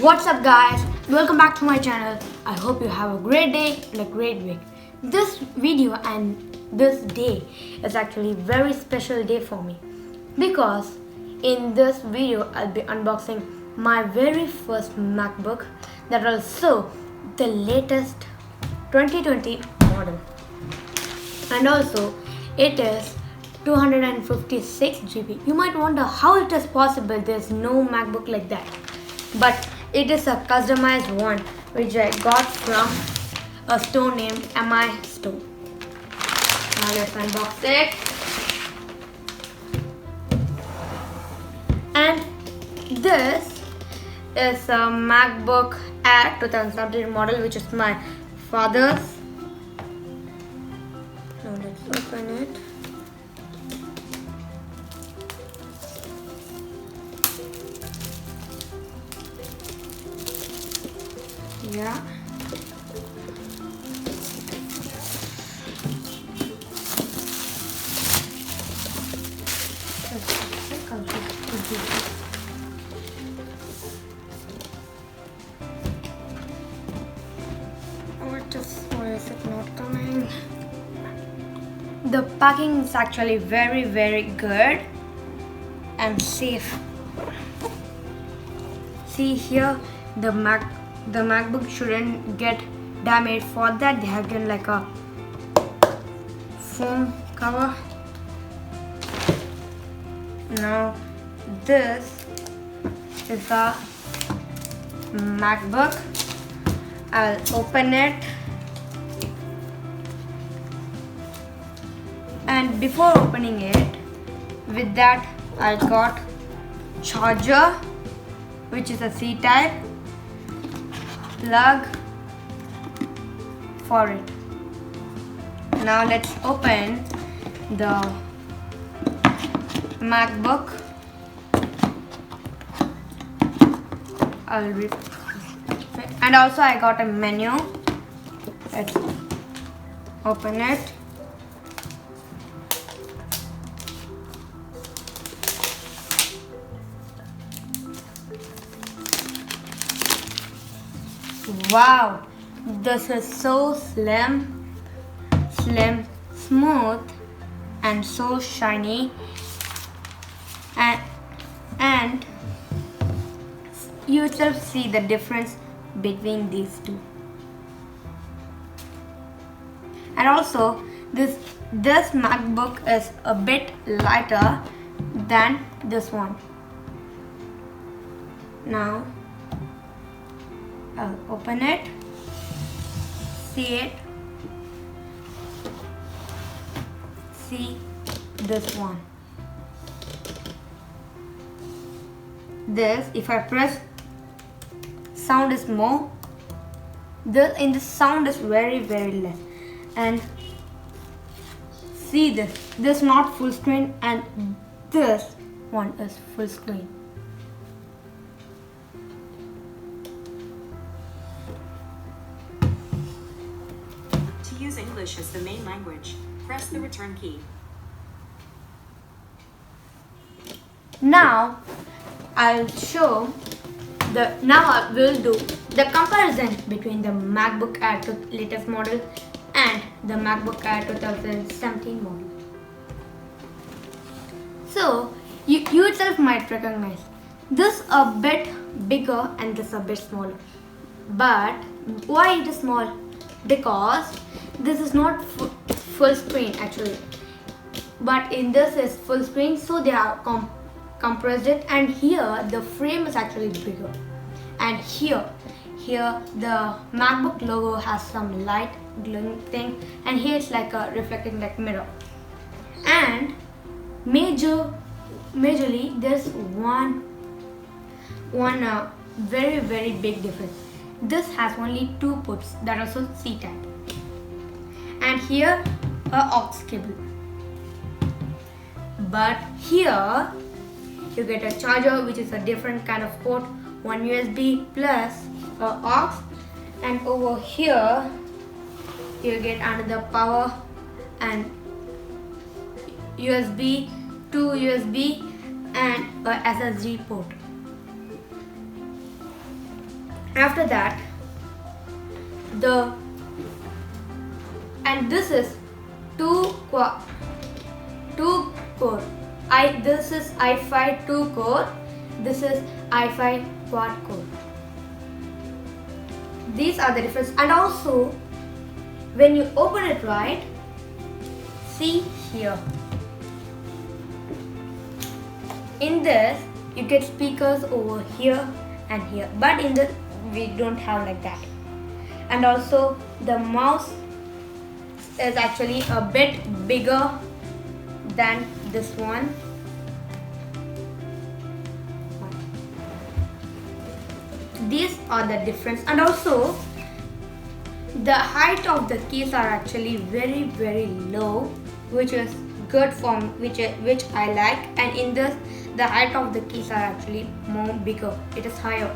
What's up guys, welcome back to my channel. I hope you have a great day and a great week. This video and this day is actually a very special day for me because in this video I'll be unboxing my very first MacBook that is also the latest 2020 model, and also it is 256 GB. You might wonder how it is possible there's no MacBook like that, but it is a customized one which I got from a store named MI Store. Now let's unbox it. And this is a MacBook Air 2017 model, which is my father's. Now let's open it. Yeah. Why is it not coming? The packing is actually very good and safe. See here, the MacBook shouldn't get damaged. For that they have given like a foam cover. Now this is the MacBook. I'll open it, and before opening it, with that I got charger, which is a C-type plug for it. Now let's open the MacBook. And also I got a menu. Let's open it. Wow, this is so slim, smooth, and so shiny, and you yourself see the difference between these two. And also this MacBook is a bit lighter than this one. Now I'll open it, see this one. This, if I press, sound is more. In the sound is very less. And see this not full screen, and this one is full screen. To use English as the main language, press the return key. Now I will do the comparison between the MacBook Air latest model and the MacBook Air 2017 model. So you yourself might recognize this a bit bigger and this a bit smaller. But why it is small? Because this is not full screen actually, but in this is full screen, so they are compressed it, and here the frame is actually bigger, and here the MacBook logo has some light glowing thing, and here it's like a reflecting like mirror. And majorly there's one very big difference. This has only two ports that are also C-type, and here a aux cable. But here you get a charger, which is a different kind of port, one USB plus aux, and over here you get another power and USB, two USB and a SSD port. After that, this is 2 core. This is i5 2 core. This is i5 quad core. These are the difference. And also, when you open it right, see here. In this, you get speakers over here and here. But in this, we don't have like that. And also, the mouse is actually a bit bigger than this one. These are the difference. And also, the height of the keys are actually very, very low, which is good for me, which I like. And in this, the height of the keys are actually more bigger. It is higher.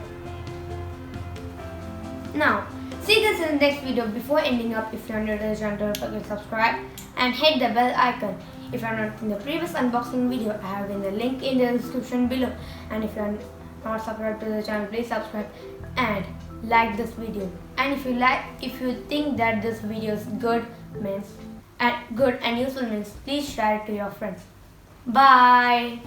Now, see this in the next video. Before ending up, if you are new to the channel, don't forget to subscribe and hit the bell icon. If you are not in the previous unboxing video, I have the link in the description below. And if you are not subscribed to the channel, please subscribe and like this video. And if you think that this video is good and useful means, please share it to your friends. Bye.